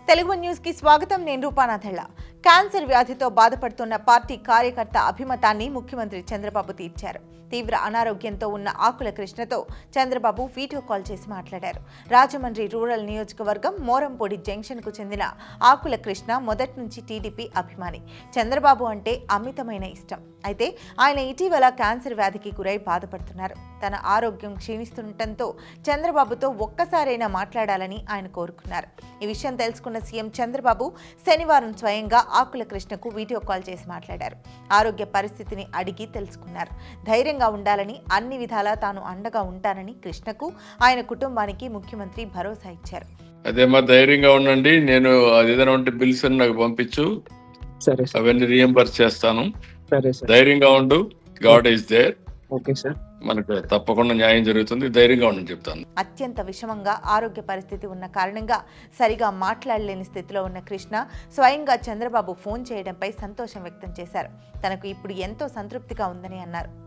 Telugu news కి స్వాగతం. నేను రూపానాథళ్ళ. క్యాన్సర్ వ్యాధితో బాధపడుతున్న పార్టీ కార్యకర్త అభిమతాన్ని ముఖ్యమంత్రి చంద్రబాబు తీర్చారు. తీవ్ర అనారోగ్యంతో ఉన్న ఆకుల కృష్ణతో చంద్రబాబు వీడియో కాల్ చేసి మాట్లాడారు. రాజమండ్రి రూరల్ నియోజకవర్గం మోరంపొడి జంక్షన్ కు చెందిన ఆకుల కృష్ణ మొదటి నుంచి టీడీపీ అభిమాని. చంద్రబాబు అంటే అమితమైన ఇష్టం. అయితే ఆయన ఇటీవల క్యాన్సర్ వ్యాధికి గురై బాధపడుతున్నారు. తన ఆరోగ్యం క్షీణిస్తుండటంతో చంద్రబాబుతో ఒక్కసారైనా మాట్లాడాలని ఆయన కోరుకున్నారు. ఈ విషయం తెలుసుకున్న సీఎం చంద్రబాబు శనివారం స్వయంగా ఆకుల కృష్ణకు వీడియో కాల్ చేసి మాట్లాడారు. ఆరోగ్య పరిస్థితిని అడిగి తెలుసుకున్నారు. ధైర్యంగా ఉండాలని, అన్ని విధాలా తాను అండగా ఉంటానని కృష్ణకు, ఆయన కుటుంబానికి ముఖ్యమంత్రి భరోసా ఇచ్చారు. అదేమా ధైర్యంగా ఉండండి, నేను అదేదైనా ఉంటే బిల్స్ అని నాకు పంపించు, సరే సార్. అవన్నీ రీఎంబర్స్ చేస్తాను. సరే సార్. ధైర్యంగా ఉండు, god is there. Okay sir. మనకు తప్పకుండా న్యాయం జరుగుతుంది, ధైర్యంగా ఉండని చెప్తాను. అత్యంత విషమంగా ఆరోగ్య పరిస్థితి ఉన్న కారణంగా సరిగా మాట్లాడలేని స్థితిలో ఉన్న కృష్ణ స్వయంగా చంద్రబాబు ఫోన్ చేయడంపై సంతోషం వ్యక్తం చేశారు. తనకు ఇప్పుడు ఎంతో సంతృప్తిగా ఉందని అన్నారు.